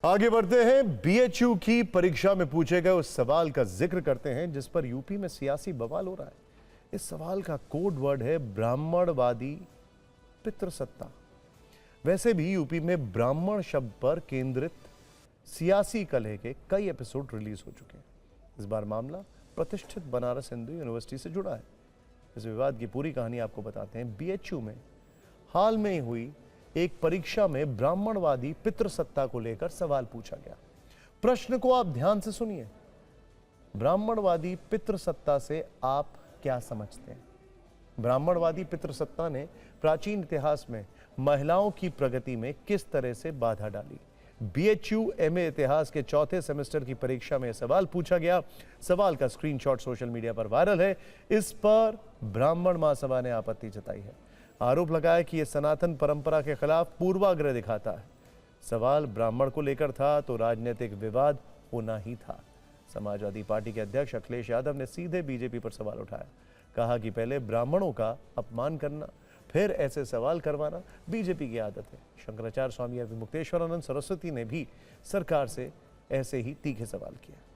आगे बढ़ते हैं। बीएचयू की परीक्षा में पूछे गए उस सवाल का जिक्र करते हैं जिस पर यूपी में सियासी बवाल हो रहा है। इस सवाल का कोड वर्ड है ब्राह्मणवादी पितृसत्ता। वैसे भी यूपी में ब्राह्मण शब्द पर केंद्रित सियासी कलह के कई एपिसोड रिलीज हो चुके हैं। इस बार मामला प्रतिष्ठित बनारस हिंदू यूनिवर्सिटी से जुड़ा है। इस विवाद की पूरी कहानी आपको बताते हैं। बीएचयू में हाल में ही हुई एक परीक्षा में ब्राह्मणवादी पितृसत्ता को लेकर सवाल पूछा गया। प्रश्न को आप ध्यान से सुनिए। ब्राह्मणवादी पितृसत्ता से आप क्या समझते हैं? ब्राह्मणवादी पितृसत्ता ने प्राचीन इतिहास में महिलाओं की प्रगति में किस तरह से बाधा डाली? बीएचयू एमए इतिहास के चौथे सेमेस्टर की परीक्षा में सवाल पूछा गया। सवाल का स्क्रीनशॉट सोशल मीडिया पर वायरल है। इस पर ब्राह्मण महासभा ने आपत्ति जताई है। आरोप लगाया कि यह सनातन परंपरा के खिलाफ पूर्वाग्रह दिखाता है। सवाल ब्राह्मण को लेकर था तो राजनीतिक विवाद होना ही था। समाजवादी पार्टी के अध्यक्ष अखिलेश यादव ने सीधे बीजेपी पर सवाल उठाया। कहा कि पहले ब्राह्मणों का अपमान करना फिर ऐसे सवाल करवाना बीजेपी की आदत है। शंकराचार्य स्वामी अभिमुक्तेश्वरानंद सरस्वती ने भी सरकार से ऐसे ही तीखे सवाल किया।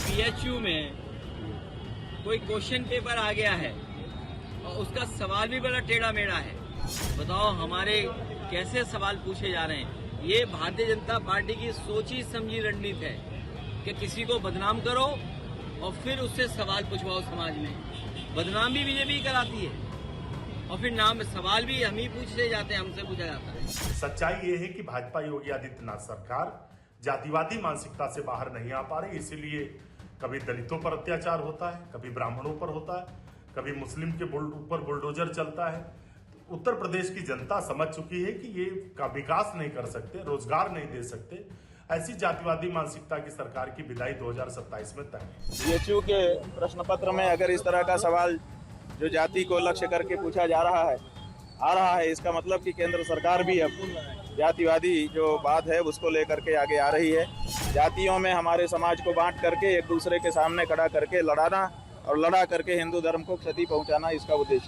बीएचयू में कोई क्वेश्चन पेपर आ गया है और उसका सवाल भी बड़ा टेढ़ा मेढ़ा है। बताओ हमारे कैसे सवाल पूछे जा रहे हैं। ये भारतीय जनता पार्टी की सोची समझी रणनीति है कि किसी को बदनाम करो और फिर उससे सवाल पूछवाओ। समाज में बदनाम भी बीजेपी कराती है और फिर नाम सवाल भी हम ही पूछे जाते हैं, हमसे पूछा जाता है। सच्चाई ये है कि भाजपा योगी आदित्यनाथ सरकार जातिवादी मानसिकता से बाहर नहीं आ पा रही। इसीलिए कभी दलितों पर अत्याचार होता है, कभी ब्राह्मणों पर होता है, कभी मुस्लिम के ऊपर बुलडोजर चलता है। तो उत्तर प्रदेश की जनता समझ चुकी है कि ये का विकास नहीं कर सकते, रोजगार नहीं दे सकते। ऐसी जातिवादी मानसिकता की सरकार की विदाई 2027 में तय है। बीएचयू के प्रश्न पत्र में अगर इस तरह का सवाल जो जाति को लक्ष्य करके पूछा जा रहा है, इसका मतलब कि केंद्र सरकार भी अब जातिवादी जो बात है उसको लेकर के आगे आ रही है। जातियों में हमारे समाज को बांट करके एक दूसरे के सामने खड़ा करके लड़ाना और लड़ा करके हिंदू धर्म को क्षति पहुंचाना इसका उद्देश्य